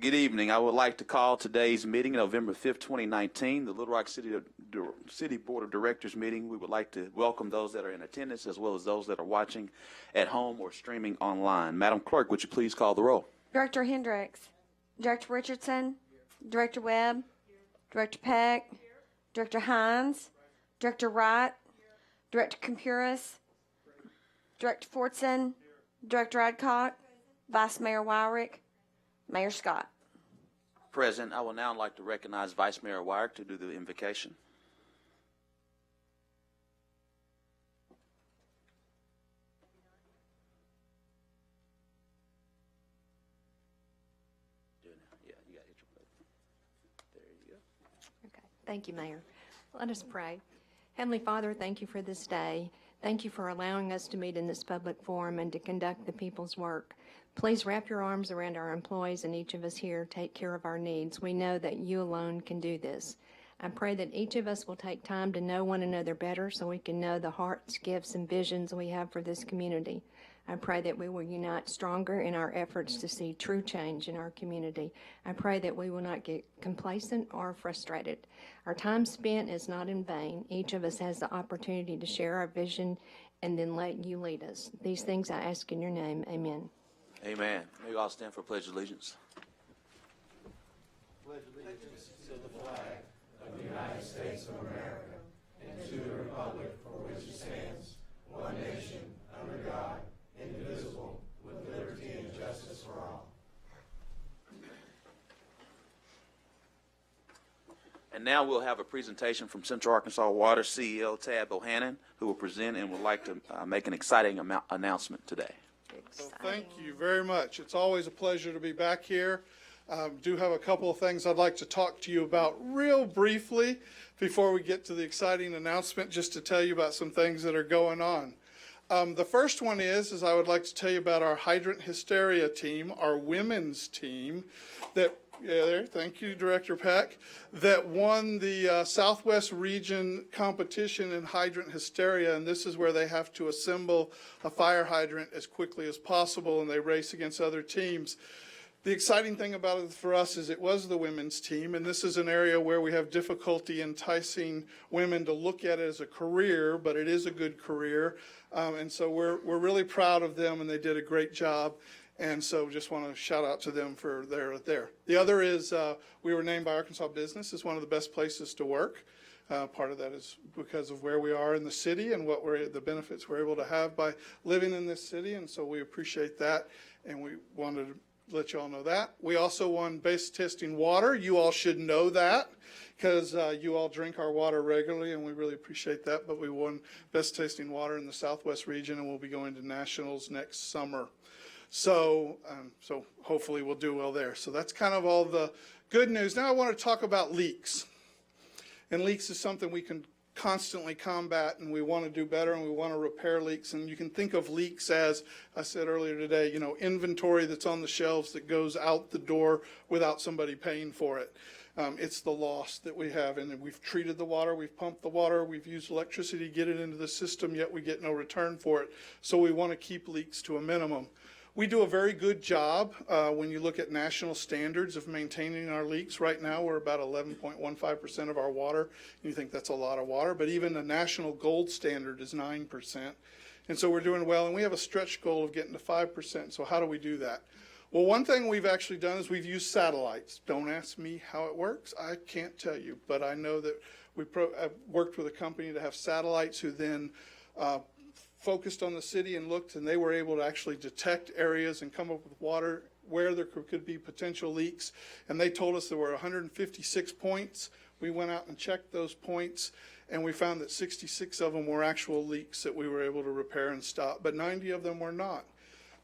Good evening. I would like to call today's meeting, November 5th, 2019, the Little Rock City Board of Directors meeting. We would like to welcome those that are in attendance as well as those that are watching at home or streaming online. Madam Clerk, would you please call the roll? Director Hendricks, Director Richardson, Director Webb, Director Peck, Director Hines, Director Wright, Director Compuris, Director Fortson, Director Adcock, Vice Mayor Wyrick, Mayor Scott. Present. I would now like to recognize Vice Mayor Wyrick to do the invocation. Yeah, you got to hit your button. There you go. Okay. Thank you, Mayor. Let us pray. Heavenly Father, thank you for this day. Thank you for allowing us to meet in this public forum and to conduct the people's work. Please wrap your arms around our employees and each of us here take care of our needs. We know that you alone can do this. I pray that each of us will take time to know one another better so we can know the hearts, gifts, and visions we have for this community. I pray that we will unite stronger in our efforts to see true change in our community. I pray that we will not get complacent or frustrated. Our time spent is not in vain. Each of us has the opportunity to share our vision and then let you lead us. These things I ask in your name. Amen. Amen. May we all stand for Pledge of Allegiance. Pledge allegiance to the flag of the United States of America and to the republic for which it stands, one nation, under God, indivisible, with liberty and justice for all. And now we'll have a presentation from Central Arkansas Water CEO Tab Bohannon, who will present and would like to make an exciting announcement today. Well, thank you very much. It's always a pleasure to be back here. Do have a couple of things I'd like to talk to you about real briefly before we get to the exciting announcement, just to tell you about some things that are going on. The first one is I would like to tell you about our Hydrant Hysteria team, our women's team thank you, Director Peck, that won the Southwest Region competition in Hydrant Hysteria, and this is where they have to assemble a fire hydrant as quickly as possible, and they race against other teams. The exciting thing about it for us is it was the women's team, and this is an area where we have difficulty enticing women to look at it as a career, but it is a good career, and so we're really proud of them, and they did a great job. And so just want to shout out to them for there. The other is we were named by Arkansas Business as one of the best places to work. Part of that is because of where we are in the city and what the benefits we're able to have by living in this city. And so we appreciate that. And we wanted to let you all know that. We also won Base Testing Water. You all should know that because you all drink our water regularly, and we really appreciate that. But we won Best Tasting Water in the Southwest region, and we'll be going to nationals next summer. So hopefully we'll do well there. So that's kind of all the good news. Now I want to talk about leaks. And leaks is something we can constantly combat, and we want to do better, and we want to repair leaks. And you can think of leaks as I said earlier today, inventory that's on the shelves that goes out the door without somebody paying for it. It's the loss that we have, and we've treated the water, we've pumped the water, we've used electricity to get it into the system, yet we get no return for it. So we want to keep leaks to a minimum. We do a very good job when you look at national standards of maintaining our leaks. Right now, we're about 11.15% of our water. You think that's a lot of water, but even the national gold standard is 9%. And so we're doing well, and we have a stretch goal of getting to 5%. So how do we do that? Well, one thing we've actually done is we've used satellites. Don't ask me how it works. I can't tell you, but I know that I've worked with a company to have satellites who then focused on the city and looked, and they were able to actually detect areas and come up with water where there could be potential leaks. And they told us there were 156 points. We went out and checked those points, and we found that 66 of them were actual leaks that we were able to repair and stop, but 90 of them were not.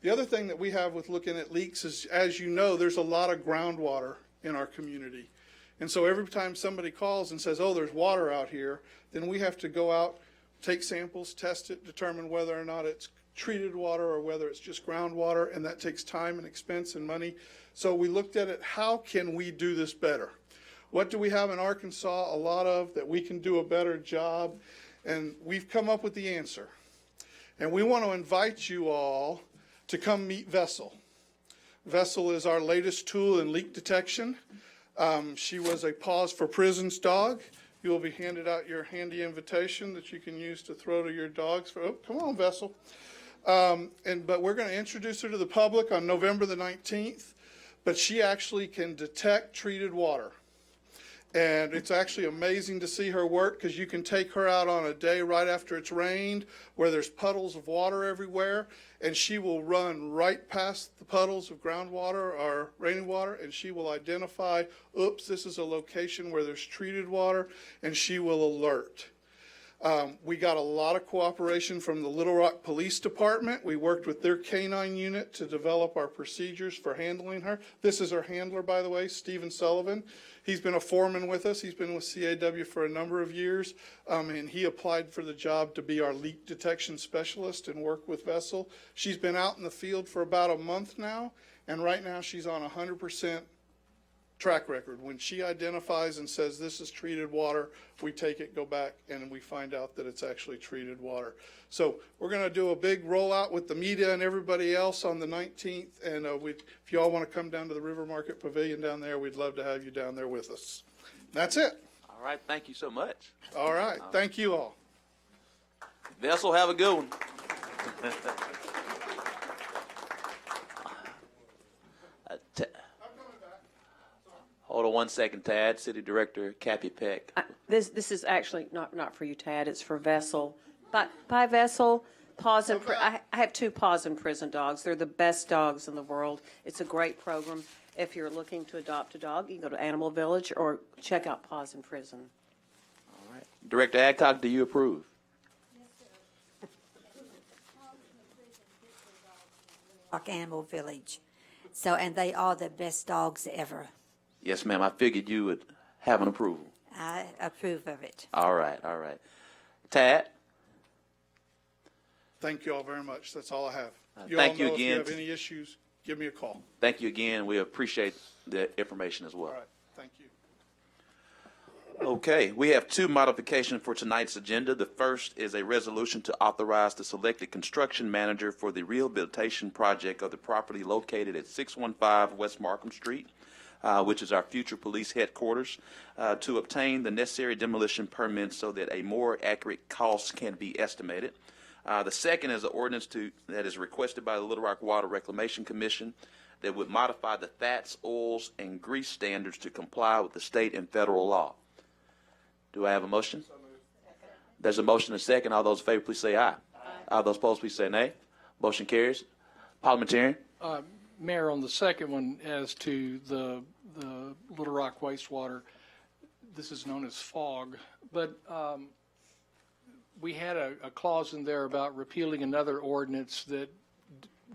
The other thing that we have with looking at leaks is, as you know, there's a lot of groundwater in our community. And so every time somebody calls and says, oh, there's water out here, then we have to go out, take samples, test it, determine whether or not it's treated water or whether it's just groundwater, and that takes time and expense and money. So we looked at it, how can we do this better? What do we have in Arkansas a lot of that we can do a better job? And we've come up with the answer. And we want to invite you all to come meet Vessel. Vessel is our latest tool in leak detection. She was a Pause for Prisons dog. You will be handed out your handy invitation that you can use to throw to your dogs. Oh, come on, Vessel. But we're going to introduce her to the public on November the 19th. But she actually can detect treated water. And it's actually amazing to see her work because you can take her out on a day right after it's rained where there's puddles of water everywhere, and she will run right past the puddles of groundwater or raining water, and she will identify, oops, this is a location where there's treated water, and she will alert. We got a lot of cooperation from the Little Rock Police Department. We worked with their canine unit to develop our procedures for handling her. This is her handler, by the way, Stephen Sullivan. He's been a foreman with us. He's been with CAW for a number of years, and he applied for the job to be our leak detection specialist and work with Vessel. She's been out in the field for about a month now, and right now she's on 100% track record. When she identifies and says this is treated water, we take it, go back, and we find out that it's actually treated water. So we're going to do a big rollout with the media and everybody else on the 19th, and if you all want to come down to the River Market Pavilion down there, we'd love to have you down there with us. That's it. All right, thank you so much. All right, thank you all. Vessel, have a good one. Hold on one second, Tad. City Director Cappy Peck. This is actually not for you, Tad. It's for Vessel. By Vessel, I have 2 Pause in Prison dogs. They're the best dogs in the world. It's a great program. If you're looking to adopt a dog, you can go to Animal Village or check out Pause in Prison. All right. Director Adcock, do you approve? Rock Animal Village. So, and they are the best dogs ever. Yes, ma'am. I figured you would have an approval. I approve of it. All right, all right. Tad? Thank you all very much. That's all I have. Thank you all know again. If you have any issues, give me a call. Thank you again. We appreciate the information as well. All right, thank you. Okay, we have 2 modifications for tonight's agenda. The first is a resolution to authorize the selected construction manager for the rehabilitation project of the property located at 615 West Markham Street, which is our future police headquarters, to obtain the necessary demolition permits so that a more accurate cost can be estimated. The second is an ordinance that is requested by the Little Rock Water Reclamation Commission that would modify the fats, oils, and grease standards to comply with the state and federal law. Do I have a motion? There's a motion and a second. All those in favor, please say aye. All those opposed, please say nay. Motion carries. Parliamentarian? Mayor, on the second one, as to the Little Rock wastewater, this is known as FOG, but we had a clause in there about repealing another ordinance that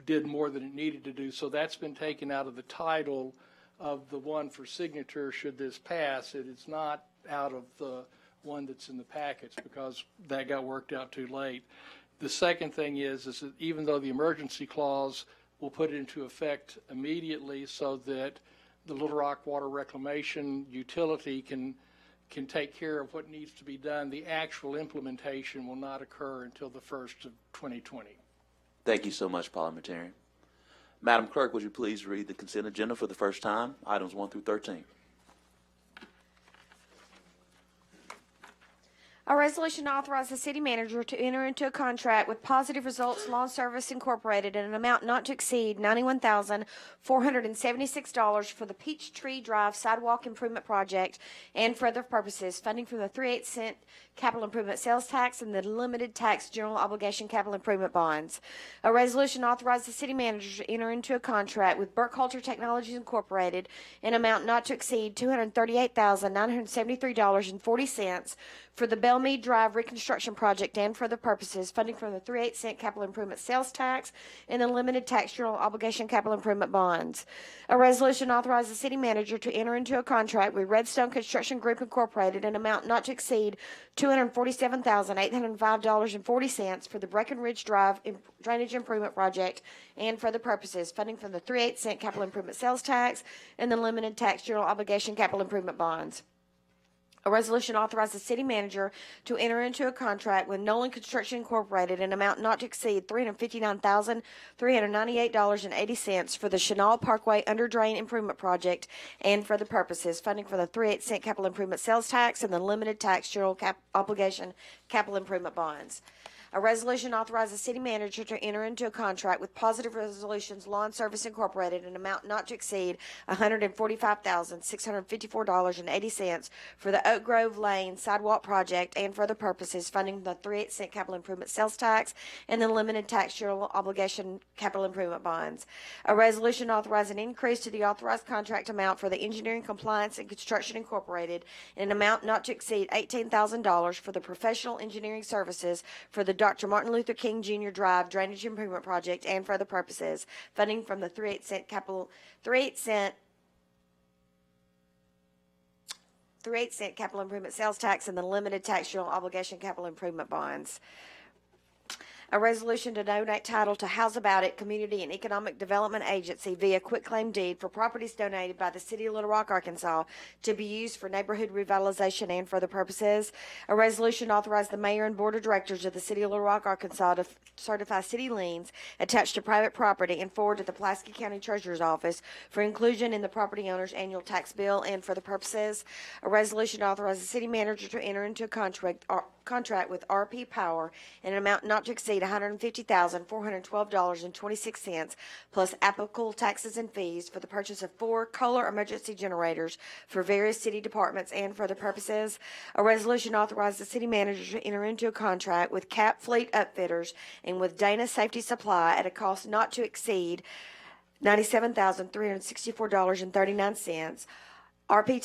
did more than it needed to do, so that's been taken out of the title of the one for signature should this pass. It is not out of the one that's in the packets because that got worked out too late. The second thing is that even though the emergency clause will put it into effect immediately so that the Little Rock Water Reclamation utility can take care of what needs to be done, the actual implementation will not occur until the 1st of 2020. Thank you so much, Parliamentarian. Madam Clerk, would you please read the consent agenda for the first time, items 1 through 13? A resolution to authorize the city manager to enter into a contract with Positive Results Lawn Service Incorporated in an amount not to exceed $91,476 for the Peachtree Drive Sidewalk Improvement Project and for other purposes, funding from the 3/8 cent capital improvement sales tax and the limited tax general obligation capital improvement bonds. A resolution to authorize the city manager to enter into a contract with Burkhalter Technologies Incorporated in an amount not to exceed $238,973.40 for the Bellmead Drive reconstruction project and for other purposes, funding from the 3/8 cent capital improvement sales tax and the limited tax general obligation capital improvement bonds. A resolution authorizes the city manager to enter into a contract with Redstone Construction Group Incorporated in an amount not to exceed $247,805.40 for the Breckenridge Drive drainage improvement project and for other purposes, funding from the 3/8 cent capital improvement sales tax and the limited tax general obligation capital improvement bonds. A resolution authorizes the city manager to enter into a contract with Nolan Construction Incorporated in an amount not to exceed $359,398.80 for the Chenal Parkway Under Drain Improvement Project and for the purposes funding for the 3/8 capital improvement sales tax and the limited tax general obligation capital improvement bonds. A resolution authorizes the city manager to enter into a contract with Positive Resolutions Lawn Service Incorporated in an amount not to exceed $145,654.80 for the Oak Grove Lane Sidewalk Project and for the purposes funding the 3/8 capital improvement sales tax and the limited tax general obligation capital improvement bonds. A resolution authorizing an increase to the authorized contract amount for the Engineering Compliance and Construction Incorporated in an amount not to exceed $18,000 for the professional engineering services for the Dr. Martin Luther King Jr. Drive Drainage Improvement Project and for other purposes, funding from the 3/8 capital improvement sales tax and the limited tax general obligation capital improvement bonds. A resolution to donate title to House About It Community and Economic Development Agency via quitclaim deed for properties donated by the City of Little Rock, Arkansas, to be used for neighborhood revitalization and for other purposes. A resolution authorized the mayor and board of directors of the City of Little Rock, Arkansas, to certify city liens attached to private property and forward to the Pulaski County Treasurer's Office for inclusion in the property owner's annual tax bill and for the purposes. A resolution authorized the city manager to enter into a contract with RP Power in an amount not to exceed $150,412.26 plus applicable taxes and fees for the purchase of 4 Kohler emergency generators for various city departments and for the purposes. A resolution authorized the city manager to enter into a contract with Cap Fleet Upfitters and with Dana Safety Supply at a cost not to exceed $97,364.39. RP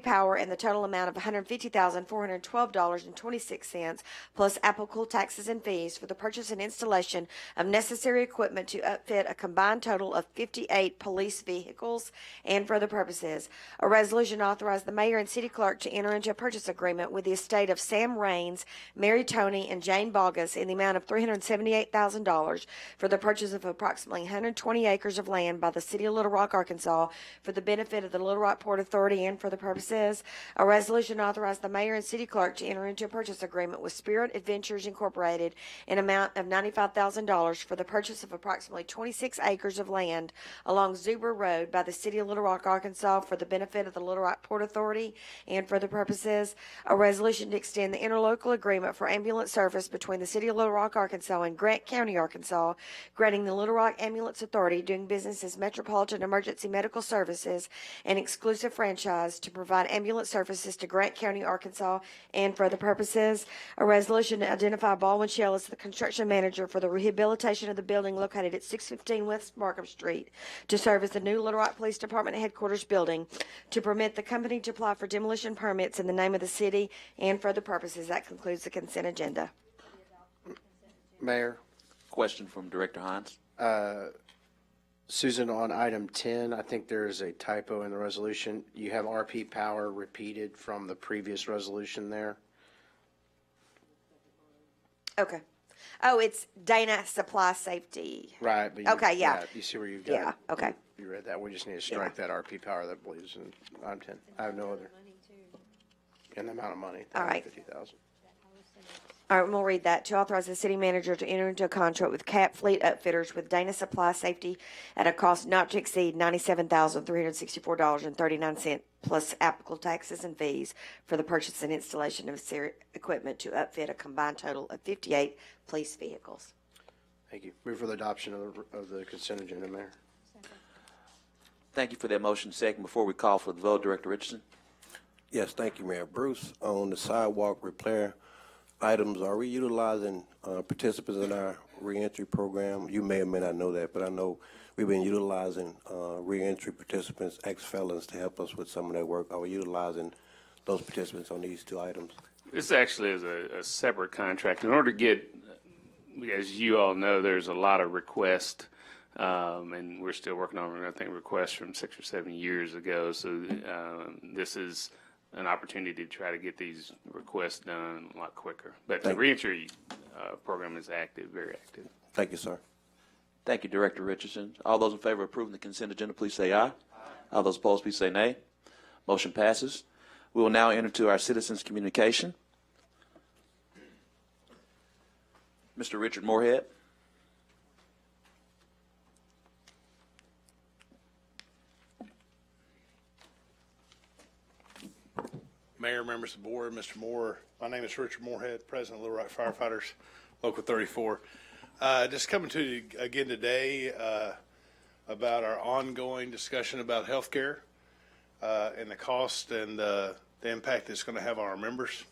Power in the total amount of $150,412.26 plus applicable taxes and fees for the purchase and installation of necessary equipment to upfit a combined total of 58 police vehicles and for other purposes. A resolution authorized the mayor and city clerk to enter into a purchase agreement with the estate of Sam Raines, Mary Tony, and Jane Bogus in the amount of $378,000 for the purchase of approximately 120 acres of land by the City of Little Rock, Arkansas for the benefit of the Little Rock Port Authority and for the purposes. A resolution authorized the mayor and city clerk to enter into a purchase agreement with Spirit Adventures Incorporated in an amount of $95,000 for the purchase of approximately 26 acres of land along Zuber Road by the City of Little Rock, Arkansas for the benefit of the Little Rock Port Authority and for the purposes. A resolution to extend the interlocal agreement for ambulance service between the City of Little Rock, Arkansas and Grant County, Arkansas, granting the Little Rock Ambulance Authority doing business as Metropolitan Emergency Medical Services an exclusive franchise to provide ambulance services to Grant County, Arkansas, and for other purposes. A resolution to identify Baldwin Shell as the construction manager for the rehabilitation of the building located at 615 West Markham Street to serve as the new Little Rock Police Department headquarters building, to permit the company to apply for demolition permits in the name of the city and for other purposes. That concludes the consent agenda. Mayor, Question from Director Hines. Susan, on item 10, I think there is a typo in the resolution. You have RP Power repeated from the previous resolution there. Okay. Oh, it's Dana Supply Safety. Right. But Okay, yeah. You see where you've got Yeah, it? okay. You read that. We just need to strike that RP Power that believes in item 10. I have no other. And the amount of money. All right. $50,000. All right, we'll read that. To authorize the city manager to enter into a contract with Cap Fleet Upfitters with Dana Supply Safety at a cost not to exceed $97,364.39 plus applicable taxes and fees for the purchase and installation of equipment to upfit a combined total of 58 police vehicles. Thank you. Move for the adoption of the consent agenda, Mayor. Thank you for that motion. Second, before we call for the vote, Director Richardson. Yes, thank you, Mayor. Bruce, on the sidewalk repair items, are we utilizing participants in our reentry program? You may or may not know that, but I know we've been utilizing reentry participants, ex-felons, to help us with some of that work. Are we utilizing those participants on these two items? This actually is a separate contract. In order to get, as you all know, there's a lot of requests, and we're still working on, I think, requests from 6 or 7 years ago. So this is an opportunity to try to get these requests done a lot quicker. But the reentry program is active, very active. Thank you, sir. Thank you, Director Richardson. All those in favor of approving the consent agenda, please say aye. All those opposed, please say nay. Motion passes. We will now enter to our citizens' communication. Mr. Richard Moorhead. Mayor, members of the board, Mr. Moore, my name is Richard Moorhead, President of Little Rock Firefighters, Local 34. Just coming to you again today about our ongoing discussion about healthcare and the cost and the impact it's going to have on our members.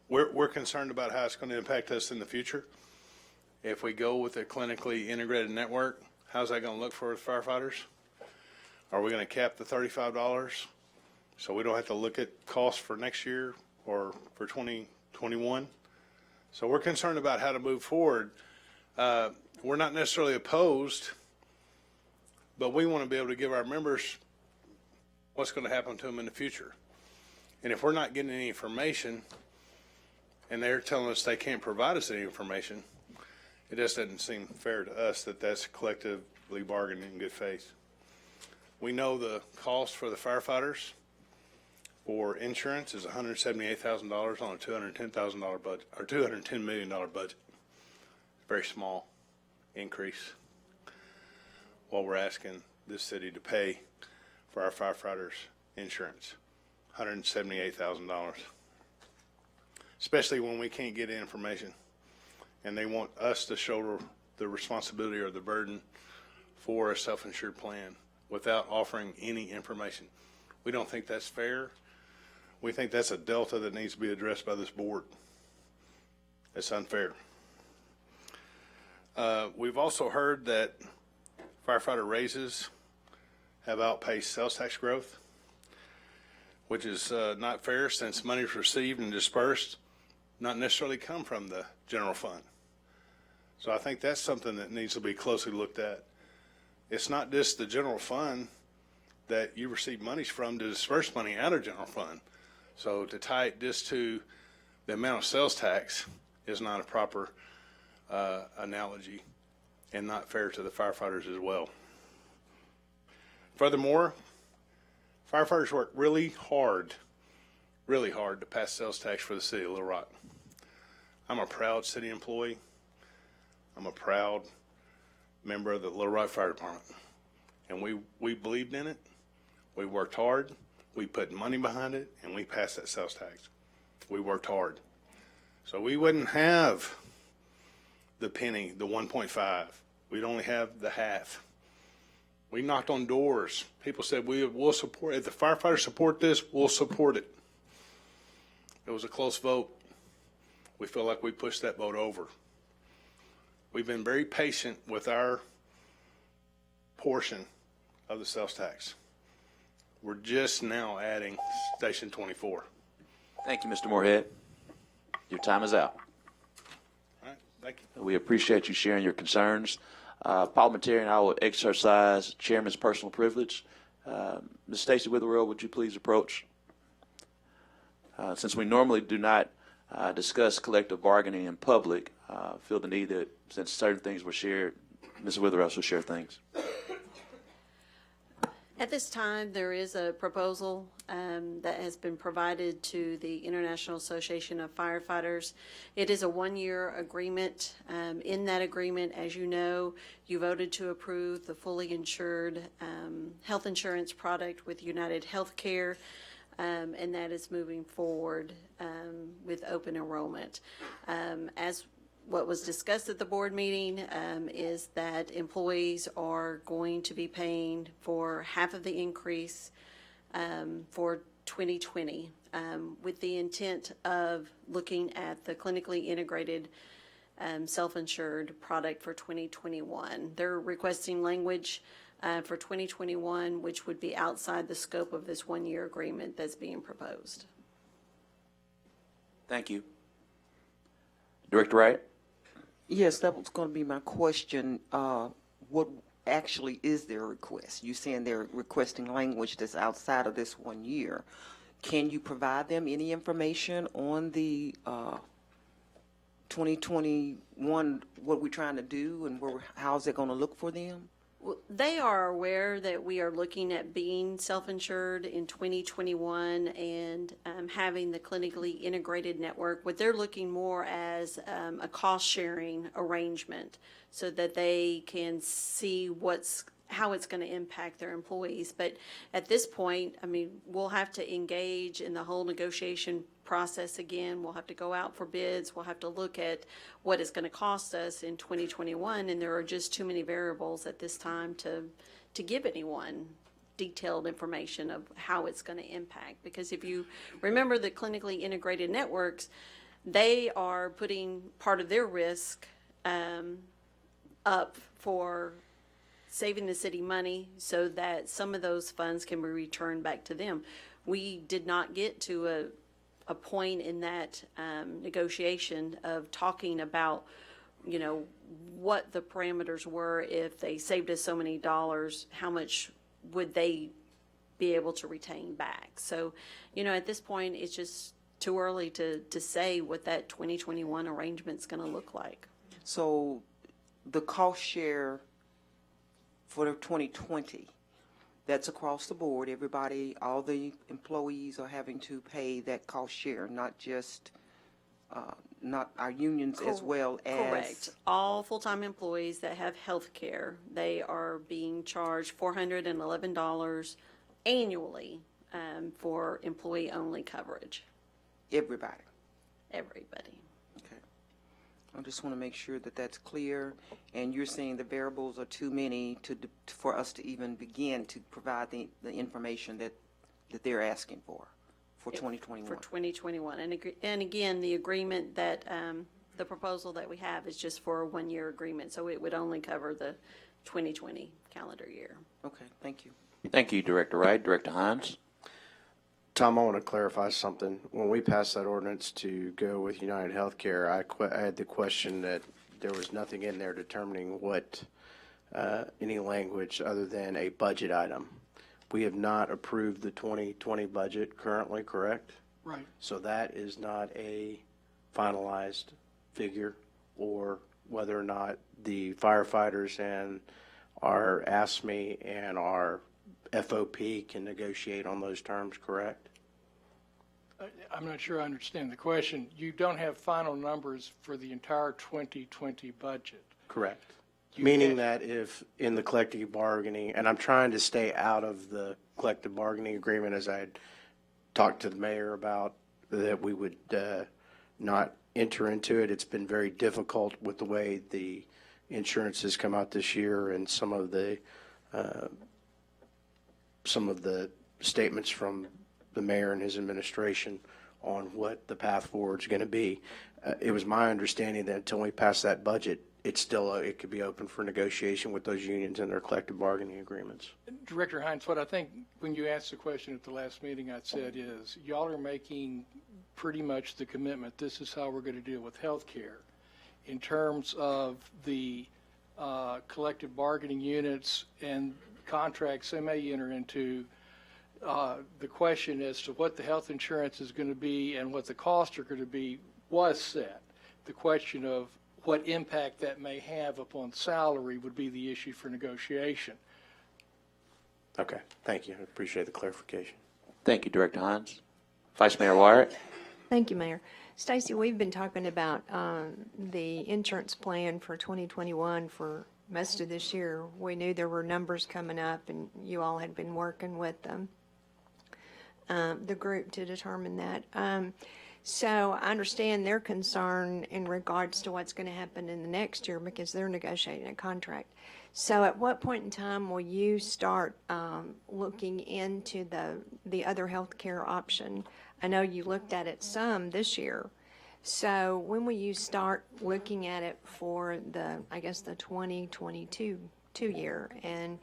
We're concerned about how it's going to impact us in the future. If we go with a clinically integrated network, how's that going to look for firefighters? Are we going to cap the $35 so we don't have to look at costs for next year or for 2021? So we're concerned about how to move forward. We're not necessarily opposed, but we want to be able to give our members what's going to happen to them in the future. And if we're not getting any information and they're telling us they can't provide us any information, it just doesn't seem fair to us that that's collectively bargaining in good faith. We know the cost for the firefighters for insurance is $178,000 on a $210,000 budget, or $210 million budget. Very small increase. What we're asking this city to pay for our firefighters' insurance, $178,000. Especially when we can't get information and they want us to shoulder the responsibility or the burden for a self-insured plan without offering any information. We don't think that's fair. We think that's a delta that needs to be addressed by this board. It's unfair. We've also heard that firefighter raises have outpaced sales tax growth, which is not fair since monies received and dispersed not necessarily come from the general fund. So I think that's something that needs to be closely looked at. It's not just the general fund that you receive monies from to disperse money out of general fund. So to tie it just to the amount of sales tax is not a proper analogy and not fair to the firefighters as well. Furthermore, firefighters work really hard to pass sales tax for the city of Little Rock. I'm a proud city employee. I'm a proud member of the Little Rock Fire Department. And we believed in it. We worked hard. We put money behind it, and we passed that sales tax. We worked hard. So we wouldn't have the penny, the 1.5. We'd only have the half. We knocked on doors. People said, we'll support, if the firefighters support this, we'll support it. It was a close vote. We feel like we pushed that vote over. We've been very patient with our portion of the sales tax. We're just now adding Station 24. Thank you, Mr. Moorhead. Your time is out. All right, thank you. We appreciate you sharing your concerns. Parliamentarian, I will exercise chairman's personal privilege. Ms. Stacy Witherell, would you please approach? Since we normally do not discuss collective bargaining in public, feel the need that since certain things were shared, Ms. Witherell will share things. At this time, there is a proposal that has been provided to the International Association of Firefighters. It is a one-year agreement. In that agreement, as you know, you voted to approve the fully insured health insurance product with United Healthcare, and that is moving forward with open enrollment. As what was discussed at the board meeting is that employees are going to be paying for half of the increase for 2020 with the intent of looking at the clinically integrated self-insured product for 2021. They're requesting language for 2021, which would be outside the scope of this one-year agreement that's being proposed. Thank you. Director Wright? Yes, that was going to be my question. What actually is their request? You're saying they're requesting language that's outside of this 1 year. Can you provide them any information on the 2021, what we're trying to do, and how's it going to look for them? They are aware that we are looking at being self-insured in 2021 and having the clinically integrated network. What they're looking more as a cost-sharing arrangement so that they can see how it's going to impact their employees. But at this point, I mean, we'll have to engage in the whole negotiation process again. We'll have to go out for bids. We'll have to look at what it's going to cost us in 2021, and there are just too many variables at this time to give anyone detailed information of how it's going to impact. Because if you remember the clinically integrated networks, they are putting part of their risk up for saving the city money so that some of those funds can be returned back to them. We did not get to a point in that negotiation of talking about, you know, what the parameters were. If they saved us so many dollars, how much would they be able to retain back? So, you know, at this point, it's just too early to say what that 2021 arrangement's going to look like. So the cost share for the 2020, that's across the board. Everybody, all the employees are having to pay that cost share, not just, not our unions as well as. Correct. All full-time employees that have health care, they are being charged $411 annually for employee-only coverage. Everybody. Everybody. Okay. I just want to make sure that that's clear. And you're saying the variables are too many for us to even begin to provide the information that they're asking for 2021. For 2021. And again, the agreement that, the proposal that we have is just for a one-year agreement, so it would only cover the 2020 calendar year. Okay, thank you. Thank you, Director Wright. Director Hines? Tom, I want to clarify something. When we passed that ordinance to go with United Healthcare, I had the question that there was nothing in there determining what, any language other than a budget item. We have not approved the 2020 budget currently, correct? Right. So that is not a finalized figure, or whether or not the firefighters and our ASME and our FOP can negotiate on those terms, correct? I'm not sure I understand the question. You don't have final numbers for the entire 2020 budget. Correct. Meaning that if in the collective bargaining, and I'm trying to stay out of the collective bargaining agreement as I had talked to the mayor about, that we would not enter into it. It's been very difficult with the way the insurance has come out this year and some of the statements from the mayor and his administration on what the path forward is going to be. It was my understanding that until we pass that budget, it's still it could be open for negotiation with those unions and their collective bargaining agreements. Director Hines, what I think when you asked the question at the last meeting, I said is y'all are making pretty much the commitment. This is how we're going to deal with health care. In terms of the collective bargaining units and contracts they may enter into, the question as to what the health insurance is going to be and what the costs are going to be was set. The question of what impact that may have upon salary would be the issue for negotiation. Okay, thank you. I appreciate the clarification. Thank you, Director Hines. Vice Mayor Wyatt? Thank you, Mayor. Stacy, we've been talking about the insurance plan for 2021 for most of this year. We knew there were numbers coming up, and you all had been working with them, the group, to determine that. So I understand their concern in regards to what's going to happen in the next year because they're negotiating a contract. So at what point in time will you start looking into the other health care option? I know you looked at it some this year. So when will you start looking at it for the 2022 year? And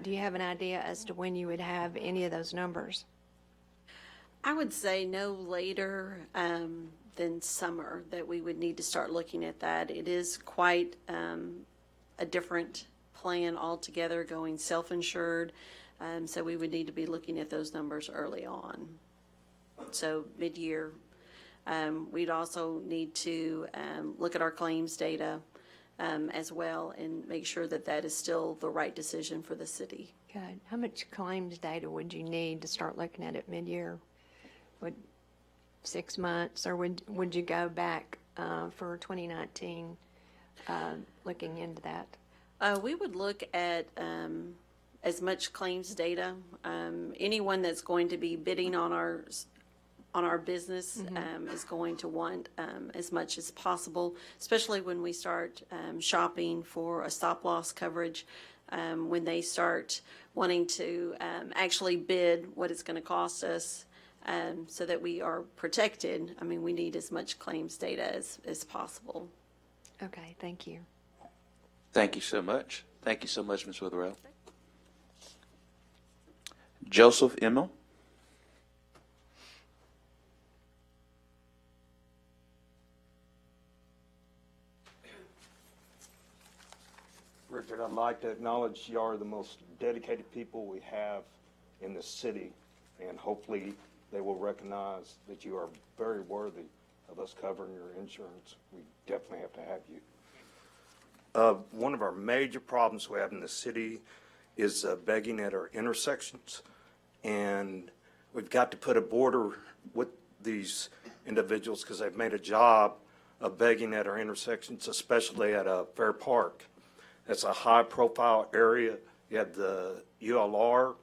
do you have an idea as to when you would have any of those numbers? I would say no later than summer that we would need to start looking at that. It is quite a different plan altogether, going self-insured. So we would need to be looking at those numbers early on. So mid-year. We'd also need to look at our claims data as well, and make sure that that is still the right decision for the city. Good. How much claims data would you need to start looking at it mid-year? Would 6 months, or would you go back for 2019, looking into that? We would look at as much claims data. Anyone that's going to be bidding on our business is going to want as much as possible, especially when we start shopping for a stop-loss coverage, when they start wanting to actually bid what it's going to cost us so that we are protected. I mean, we need as much claims data as possible. Okay, thank you. Thank you so much. Thank you so much, Ms. Witherell. Joseph Emmel. Richard, I'd like to acknowledge you are the most dedicated people we have in the city, and hopefully they will recognize that you are very worthy of us covering your insurance. We definitely have to have you. One of our major problems we have in the city is begging at our intersections, and we've got to put a border with these individuals because they've made a job of begging at our intersections, especially at Fair Park. That's a high-profile area. You have the ULR,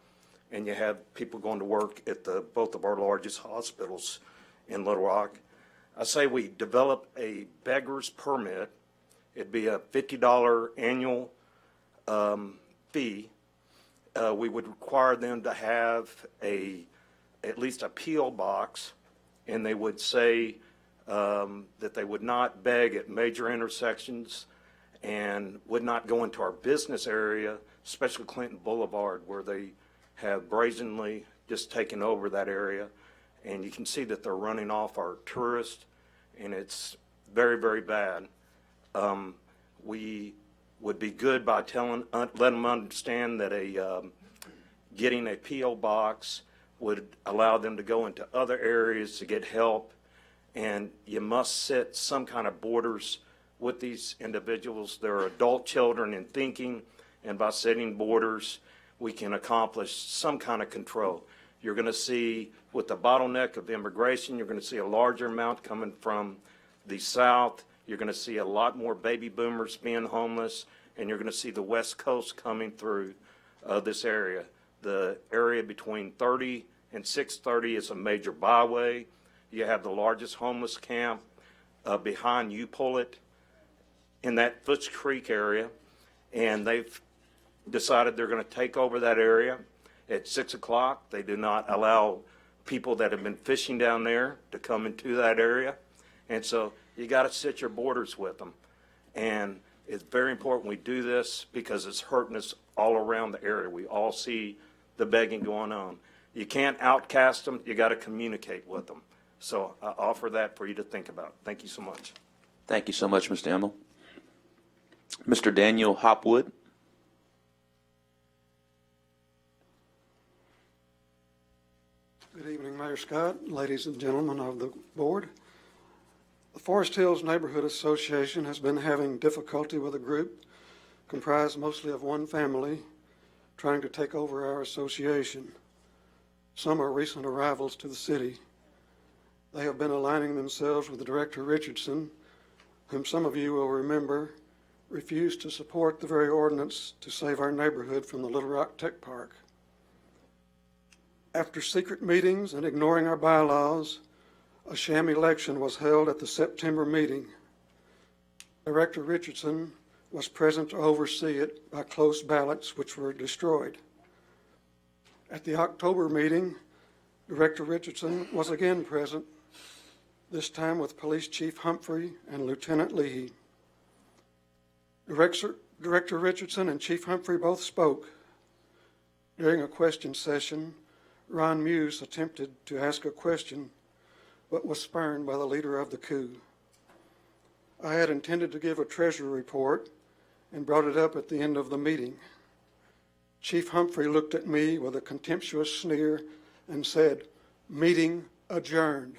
and you have people going to work at both of our largest hospitals in Little Rock. I say we develop a beggar's permit. It'd be a $50 annual fee. We would require them to have at least a P.O. box, and they would say that they would not beg at major intersections and would not go into our business area, especially Clinton Boulevard, where they have brazenly just taken over that area. And you can see that they're running off our tourists, and it's very, very bad. We would be good by letting them understand that getting a P.O. box would allow them to go into other areas to get help, and you must set some kind of borders with these individuals. They're adult children in thinking, and by setting borders, we can accomplish some kind of control. You're going to see, with the bottleneck of immigration, you're going to see a larger amount coming from the South. You're going to see a lot more baby boomers being homeless, and you're going to see the West Coast coming through this area. The area between 30 and 630 is a major byway. You have the largest homeless camp behind Upullet in that Foots Creek area, and they've decided they're going to take over that area at 6 o'clock. They do not allow people that have been fishing down there to come into that area. And so you got to set your borders with them. And it's very important we do this because it's hurting us all around the area. We all see the begging going on. You can't outcast them. You got to communicate with them. So I offer that for you to think about. Thank you so much. Thank you so much, Mr. Emmel. Mr. Daniel Hopwood. Good evening, Mayor Scott, ladies and gentlemen of the board. The Forest Hills Neighborhood Association has been having difficulty with a group comprised mostly of one family trying to take over our association. Some are recent arrivals to the city. They have been aligning themselves with Director Richardson, whom some of you will remember refused to support the very ordinance to save our neighborhood from the Little Rock Tech Park. After secret meetings and ignoring our bylaws, a sham election was held at the September meeting. Director Richardson was present to oversee it by close ballots which were destroyed. At the October meeting, Director Richardson was again present, this time with Police Chief Humphrey and Lieutenant Leahy. Director Richardson and Chief Humphrey both spoke. During a question session, Ron Muse attempted to ask a question, but was spurned by the leader of the coup. I had intended to give a treasury report and brought it up at the end of the meeting. Chief Humphrey looked at me with a contemptuous sneer and said, "Meeting adjourned."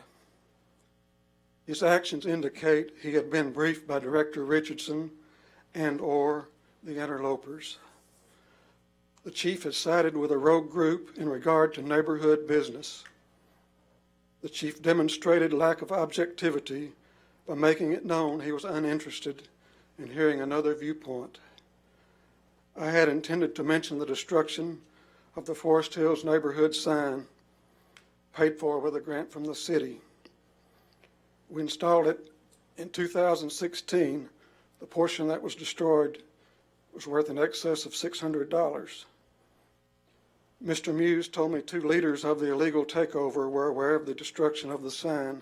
His actions indicate he had been briefed by Director Richardson and/or the interlopers. The chief has sided with a rogue group in regard to neighborhood business. The chief demonstrated lack of objectivity by making it known he was uninterested in hearing another viewpoint. I had intended to mention the destruction of the Forest Hills neighborhood sign, paid for with a grant from the city. We installed it in 2016. The portion that was destroyed was worth in excess of $600. Mr. Muse told me 2 leaders of the illegal takeover were aware of the destruction of the sign.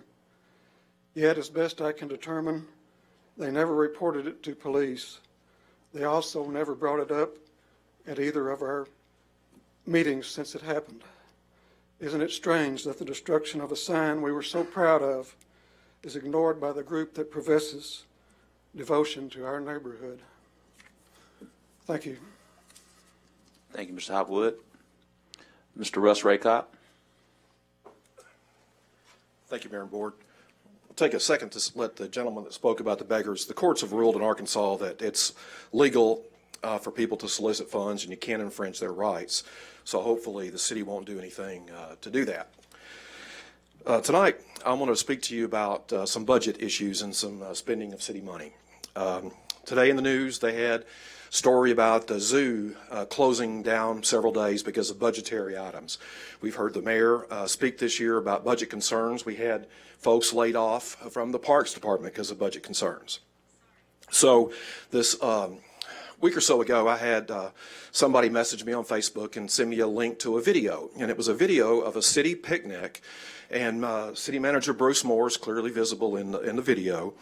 Yet, as best I can determine, they never reported it to police. They also never brought it up at either of our meetings since it happened. Isn't it strange that the destruction of a sign we were so proud of is ignored by the group that professes devotion to our neighborhood? Thank you. Thank you, Mr. Hopwood. Mr. Russ Raycott. Thank you, Mayor and Board. I'll take a second to let the gentleman that spoke about the beggars. The courts have ruled in Arkansas that it's legal for people to solicit funds and you can't infringe their rights. So hopefully the city won't do anything to do that. Tonight, I want to speak to you about some budget issues and some spending of city money. Today in the news, they had a story about the zoo closing down several days because of budgetary items. We've heard the mayor speak this year about budget concerns. We had folks laid off from the Parks Department because of budget concerns. So this week or so ago, I had somebody message me on Facebook and send me a link to a video. And it was a video of a city picnic. And City Manager Bruce Moore is clearly visible in the video.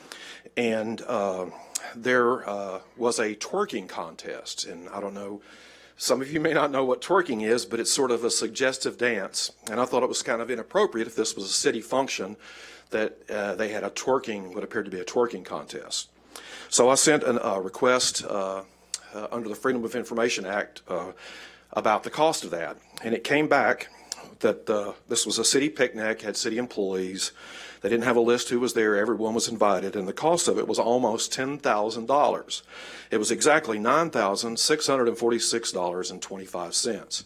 And there was a twerking contest. And I don't know, some of you may not know what twerking is, but it's sort of a suggestive dance. And I thought it was kind of inappropriate if this was a city function that they had what appeared to be a twerking contest. So I sent a request under the Freedom of Information Act about the cost of that. And it came back that this was a city picnic, had city employees. They didn't have a list who was there. Everyone was invited. And the cost of it was almost $10,000. It was exactly $9,646.25.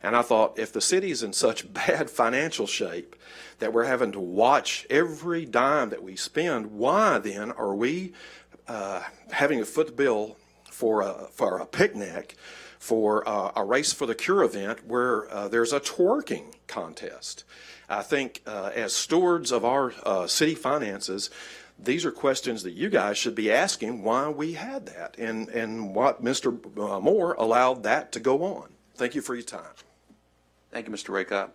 And I thought, if the city's in such bad financial shape that we're having to watch every dime that we spend, why then are we having to foot the bill for a picnic, for a Race for the Cure event where there's a twerking contest? I think as stewards of our city finances, these are questions that you guys should be asking why we had that and what Mr. Moore allowed that to go on. Thank you for your time. Thank you, Mr. Raycott.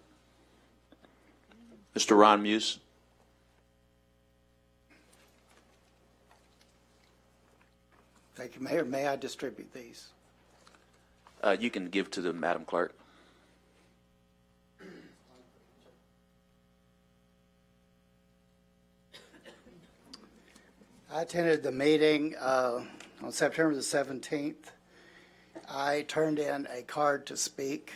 Mr. Ron Muse. Thank you, Mayor. May I distribute these? You can give to the Madam Clerk. I attended the meeting on September the 17th. I turned in a card to speak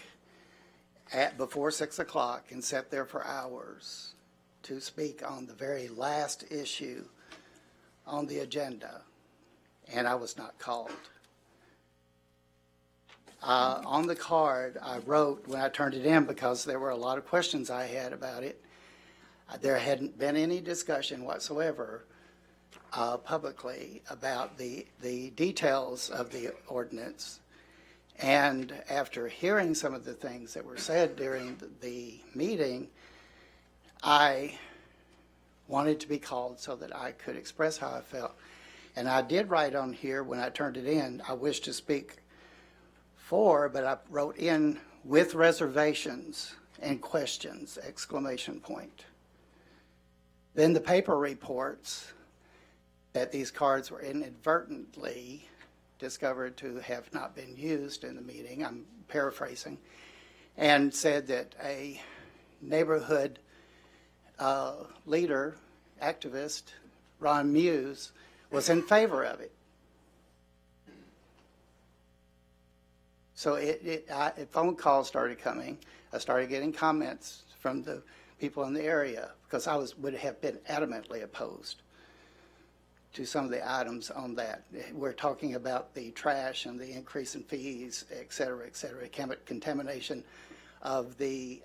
before 6 o'clock and sat there for hours to speak on the very last issue on the agenda, and I was not called. On the card, I wrote when I turned it in, because there were a lot of questions I had about it. There hadn't been any discussion whatsoever publicly about the details of the ordinance. And after hearing some of the things that were said during the meeting, I wanted to be called so that I could express how I felt. And I did write on here when I turned it in, I wish to speak for, but I wrote in with reservations and questions, exclamation point. Then the paper reports that these cards were inadvertently discovered to have not been used in the meeting, I'm paraphrasing, and said that a neighborhood leader, activist, Ron Muse, was in favor of it. So phone calls started coming. I started getting comments from the people in the area because I would have been adamantly opposed. to some of the items on that. We're talking about the trash and the increase in fees, et cetera, contamination of the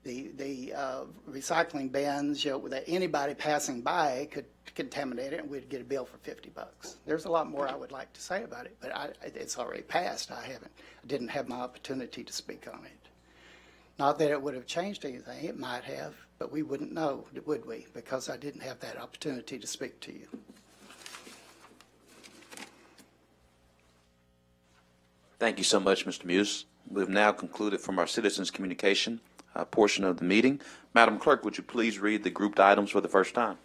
recycling bins, that anybody passing by could contaminate it, and we'd get a bill for $50. There's a lot more I would like to say about it, but it's already passed. I didn't have my opportunity to speak on it. Not that it would have changed anything. It might have, but we wouldn't know, would we? Because I didn't have that opportunity to speak to you. Thank you so much, Mr. Muse. We've now concluded from our citizens communication portion of the meeting. Madam Clerk, would you please read the grouped items for the first time?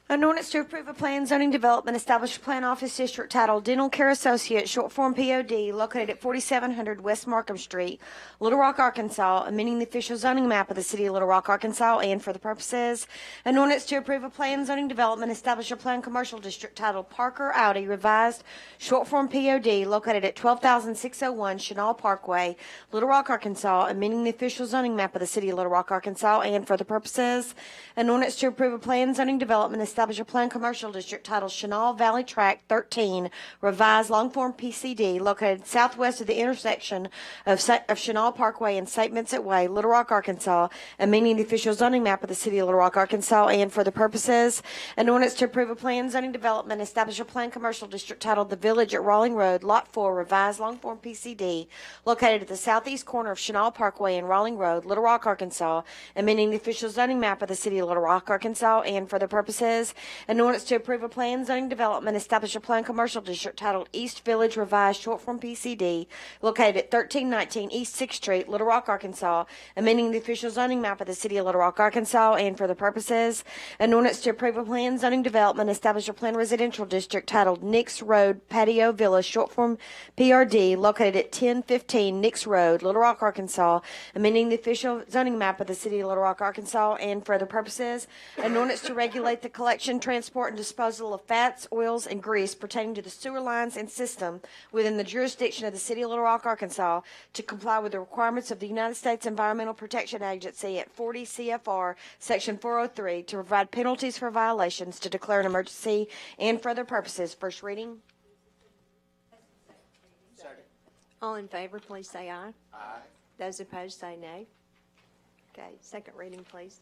An ordinance to approve a plan zoning development, establish a plan office district titled Dental Care Associates, short form POD, located at 4700 West Markham Street, Little Rock, Arkansas, amending the official zoning map of the city of Little Rock, Arkansas, and for the purposes. An ordinance to approve a plan zoning development, establish a plan commercial district titled Parker Audi, revised, short form POD, located at 12,601 Chenal Parkway, Little Rock, Arkansas, amending the official zoning map of the city of Little Rock, Arkansas, and for the purposes. An ordinance to approve a plan zoning development, establish a planned commercial district titled Chenal Valley Tract 13, revised long form PCD, located southwest of the intersection of Chenal Parkway and St. Vincent Way, Little Rock, Arkansas, amending the official zoning map of the city of Little Rock, Arkansas, and for the purposes. An ordinance to approve a planned zoning development, establish a planned commercial district titled The Village at Rawling Road, Lot 4, revised long form PCD, located at the southeast corner of Chenal Parkway and Rawling Road, Little Rock, Arkansas, amending the official zoning map of the city of Little Rock, Arkansas, and for the purposes. An ordinance to approve a planned zoning development, establish a planned commercial district titled East Village, revised, short form PCD, located at 1319 East 6th Street, Little Rock, Arkansas, amending the official zoning map of the city of Little Rock, Arkansas, and for the purposes. An ordinance to approve a planned zoning development, establish a planned residential district titled Nix Road Patio Villa, short form PRD, located at 1015 Nix Road, Little Rock, Arkansas, amending the official zoning map of the city of Little Rock, Arkansas, and for the purposes. An ordinance to regulate the collection, transport, and disposal of fats, oils, and grease pertaining to the sewer lines and system within the jurisdiction of the city of Little Rock, Arkansas, to comply with the requirements of the United States Environmental Protection Agency at 40 CFR Section 403, to provide penalties for violations, to declare an emergency, and for other purposes. First reading. All in favor, please say aye. Aye. Those opposed, say nay. Okay, second reading, please.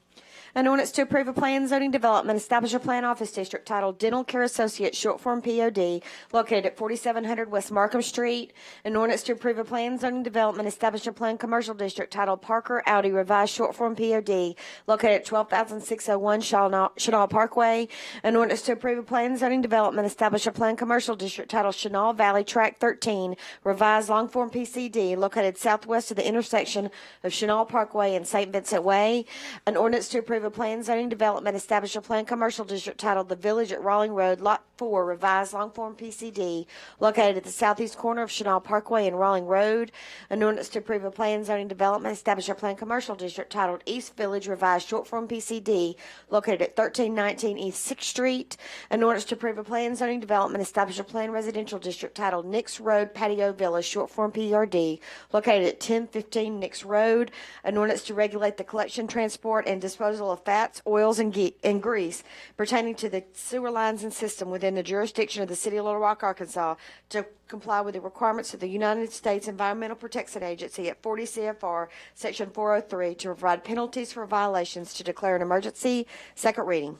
An ordinance to approve a plan zoning development, establish a plan office district titled Dental Care Associates, short form POD, located at 4700 West Markham Street. An ordinance to approve a plan zoning development, establish a plan commercial district titled Parker Audi, revised, short form POD, located at 12,601 Chenal Parkway. An ordinance to approve a plan zoning development, establish a plan commercial district titled Chenal Valley Tract 13, revised, long form PCD, located southwest of the intersection of Chenal Parkway and St. Vincent Way. An ordinance to approve a plan zoning development, establish a plan commercial district titled The Village at Rawling Road, Lot 4, revised, long form PCD, located at the southeast corner of Chenal Parkway and Rawling Road. An ordinance to approve a plan zoning development, establish a plan commercial district titled East Village, revised, short form PCD, located at 1319 East 6th Street. An ordinance to approve a plan zoning development, establish a plan residential district titled Nix Road Patio Villa, short form PRD, located at 1015 Nix Road. An ordinance to regulate the collection, transport, and disposal of fats, oils, and grease pertaining to the sewer lines and system within the jurisdiction of the city of Little Rock, Arkansas, to comply with the requirements of the United States Environmental Protection Agency at 40 CFR Section 403, to provide penalties for violations, to declare an emergency. Second reading.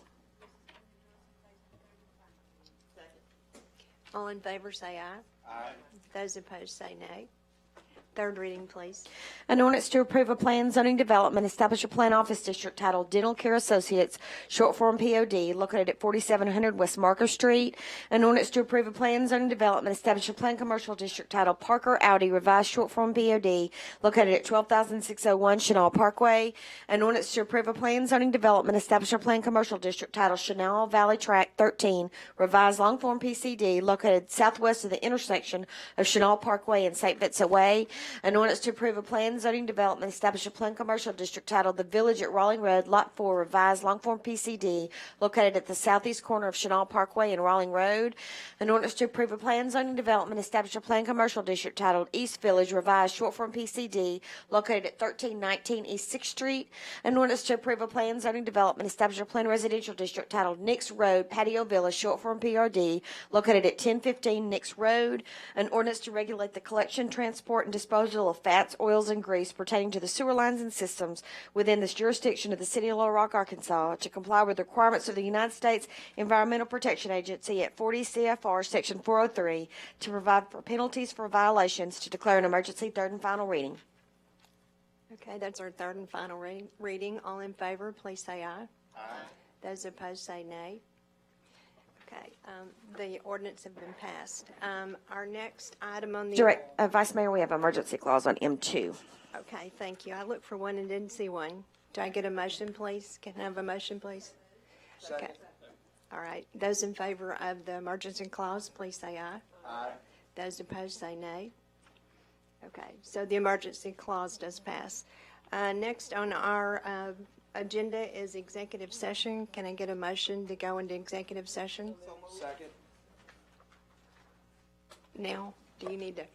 All in favor, say aye. Aye. Those opposed, say nay. Third reading, please. An ordinance to approve a plan zoning development, establish a plan office district titled Dental Care Associates, short form POD, located at 4700 West Markham Street. An ordinance to approve a plan zoning development, establish a plan commercial district titled Parker Audi, revised, short form POD, located at 12,601 Chenal Parkway. An ordinance to approve a plan zoning development, establish a plan commercial district titled Chenal Valley Tract 13, revised, long form PCD, located southwest of the intersection of Chenal Parkway and St. Vincent Way. An ordinance to approve a plan zoning development, establish a planned commercial district titled The Village at Rawling Road, Lot 4, revised long form PCD, located at the southeast corner of Chenal Parkway and Rawling Road. An ordinance to approve a plan zoning development, establish a planned commercial district titled East Village, revised short form PCD, located at 1319 East 6th Street. An ordinance to approve a plan zoning development, establish a planned residential district titled Nix Road, Patio Villa, short form PRD, located at 1015 Nix Road. An ordinance to regulate the collection, transport, and disposal of fats, oils, and grease pertaining to the sewer lines and systems within this jurisdiction of the City of Little Rock, Arkansas, to comply with the requirements of the United States Environmental Protection Agency at 40 CFR Section 403, to provide for penalties for violations, to declare an emergency. Third and final reading. Okay, that's our third and final reading. All in favor, please say aye. Aye. Those opposed say nay. Okay, the ordinance have been passed. Our next item on the... Vice Mayor, we have emergency clause on M2. Okay, thank you. I looked for one and didn't see one. Do I get a motion, please? Can I have a motion, please? Okay. All right. Those in favor of the emergency clause, please say aye. Aye. Those opposed say nay. Okay, so the emergency clause does pass. Next on our agenda is executive session. Can I get a motion to go into executive session? Second. Now, do you need to?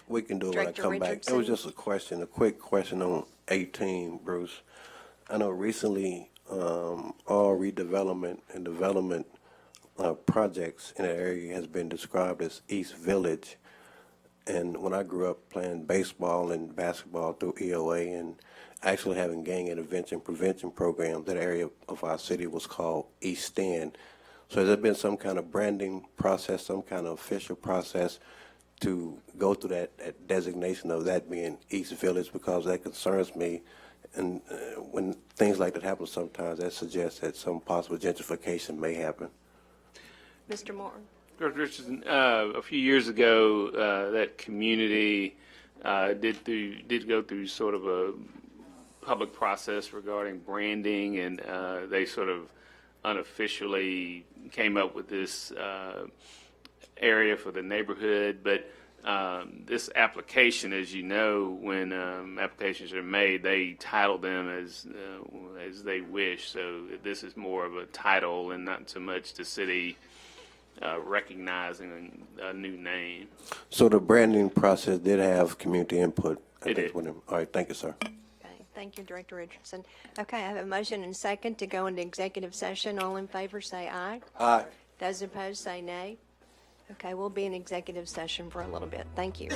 We can do it when I Director come back. It was Richardson? just a quick question on 18, Bruce. I know recently all redevelopment and development projects in the area has been described as East Village. And when I grew up playing baseball and basketball through EOA and actually having gang intervention prevention programs, that area of our city was called East End. So has there been some kind of branding process, some kind of official process to go through that designation of that being East Village? Because that concerns me. And when things like that happen sometimes, that suggests that some possible gentrification may happen. Mr. Moore? Director Richardson, a few years ago, that community did go through sort of a public process regarding branding, and they sort of unofficially came up with this area for the neighborhood. But this application, as you know, when applications are made, they title them as they wish. So this is more of a title and not so much the city recognizing a new name. So the branding process did have community input. It did. All right, thank you, sir. Okay, thank you, Director Richardson. Okay, I have a motion and second to go into executive session. All in favor say aye. Aye. Those opposed say nay. Okay, we'll be in executive session for a little bit. Thank you.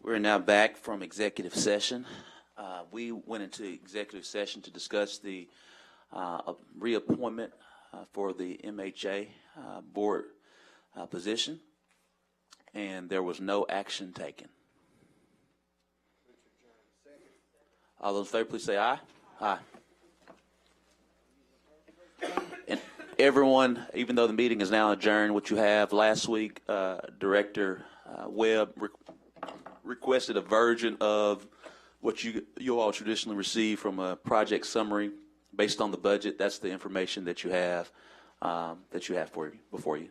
We're now back from executive session. We went into executive session to discuss the reappointment for the MHA board position, and there was no action taken. All those in favor, please say aye. Aye. And everyone, even though the meeting is now adjourned, what you have last week, Director Webb requested a version of what you all traditionally receive from a project summary based on the budget. That's the information that you have before you.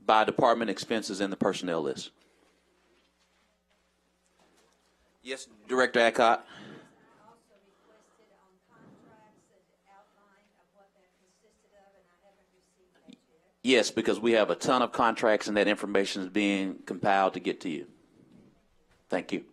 By department expenses in the personnel list. Yes, Director Adcock. Yes, because we have a ton of contracts and that information is being compiled to get to you. Thank you.